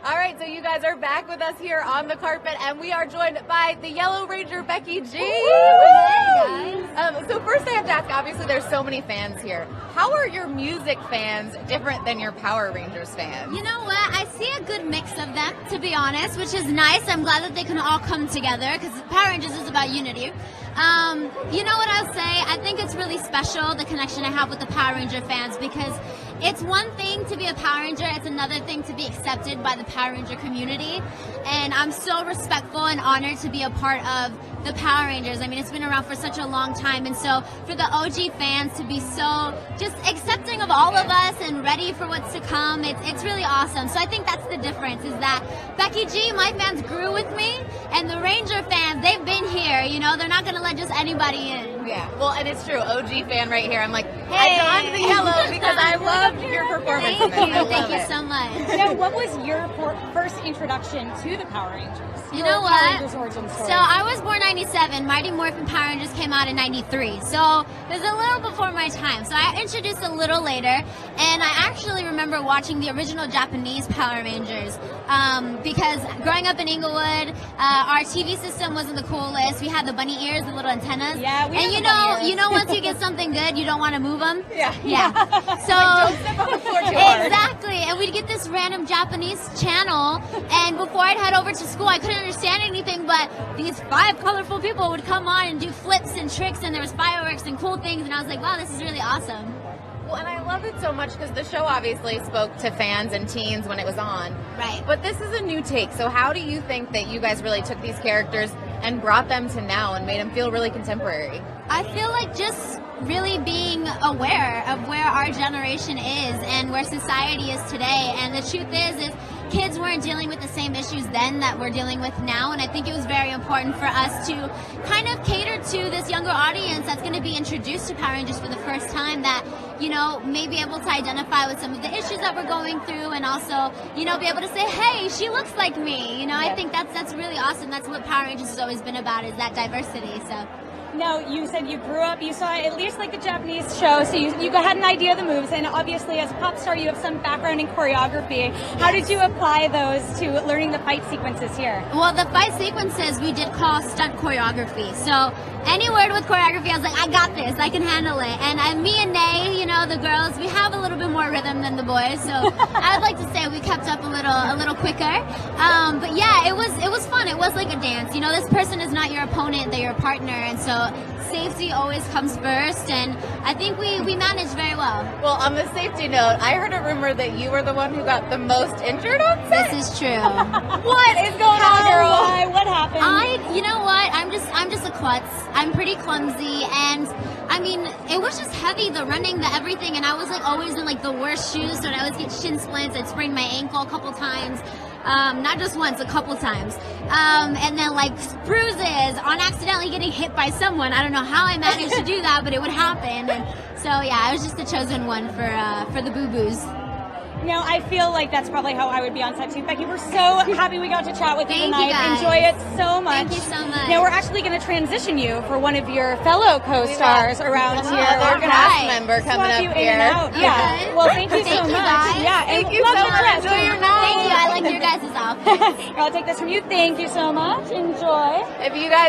All right, so you guys are back with us here on the carpet, and we are joined by the Yellow Ranger, Becky G. Hey, guys. So first I have to ask, obviously there's so many fans here. How are your music fans different than your Power Rangers fans? You know what? I see a good mix of them, to be honest, which is nice. I'm glad that they can all come together because Power Rangers is about unity. You know what I'll say? I think it's really special, the connection I have with the Power Ranger fans, because it's one thing to be a Power Ranger, it's another thing to be accepted by the Power Ranger community. And I'm so respectful and honored to be a part of the Power Rangers. I mean, it's been around for such a long time, and so for the OG fans to be so just accepting of all of us and ready for what's to come, it's really awesome. So I think that's the difference, is that Becky G, my fans grew with me, and the Ranger fans, they've been here, you know, they're not going to let just anybody in. Yeah, well, and it's true. OG fan right here. I'm like, Hey. I donned the yellow because I loved your performance. Thank in you. it. I love Thank you it. so much. Now, what was your first introduction to the Power Rangers? You Your know Power what? Rangers origin story. So I was born 97. Mighty Morphin Power Rangers came out in 93. So it was a little before my time. So I introduced a little later. And I actually remember watching the original Japanese Power Rangers. Because growing up in Inglewood, our TV system wasn't the coolest. We had the bunny ears, the little antennas. Yeah, we and had you the know, bunny ears. you know, once you get something good, you don't want to move them. Yeah. Yeah. So Don't step on the floor too hard. exactly, and we'd get this random Japanese channel, and before I'd head over to school, I couldn't understand anything, but these 5 colorful people would come on and do flips and tricks, and there was fireworks and cool things, and I was like, wow, this is really awesome. Well, and I love it so much because the show obviously spoke to fans and teens when it was on. Right. But this is a new take. So how do you think that you guys really took these characters and brought them to now and made them feel really contemporary? I feel like just really being aware of where our generation is and where society is today. And the truth is kids weren't dealing with the same issues then that we're dealing with now. And I think it was very important for us to kind of cater to this younger audience that's going to be introduced to Power Rangers for the first time, that, you know, may be able to identify with some of the issues that we're going through, and also, you know, be able to say, hey, she looks like me. You know, I think that's really awesome. That's what Power Rangers has always been about, is that diversity. So. Now, you said you grew up, you saw at least like the Japanese show, so you had an idea of the moves, and obviously as a pop star you have some background in choreography. How did you apply those to learning the fight sequences here? Well, the fight sequences we did call stunt choreography. So any word with choreography, I was like, I got this, I can handle it. And me and Nay, you know, the girls, we have a little bit more rhythm than the boys, so I would like to say we kept up a little quicker. But yeah, it was fun. It was like a dance. You know, this person is not your opponent, they're your partner, and so safety always comes first, and I think we managed very well. Well, on the safety note, I heard a rumor that you were the one who got the most injured on set. This is true. What is going on, girl? Why? What happened? You know what? I'm just a klutz. I'm pretty clumsy, and I mean, it was just heavy, the running, the everything, and I was like always in like the worst shoes, so I'd always get shin splints. I'd sprain my ankle a couple times. Not just once, a couple times. And then like bruises on accidentally getting hit by someone. I don't know how I managed to do that, but it would happen. And so yeah, I was just the chosen one for the boo-boos. Now, I feel like that's probably how I would be on set too. Becky, we're so happy we got to chat with you Thank tonight. you, guys. Enjoy it so much. Thank you so much. Now, we're actually going to transition you for one of your fellow co-stars around here. Another We're gonna cast Right. member coming swap up you here. in and out. Yeah. Okay. Well, thank you so Thank you, much. guys. Yeah, Thank and you love so your much. dress. Enjoy your night. Thank you. I like your guys' outfits. I'll take this from you. Thank you so much. Enjoy. If you guys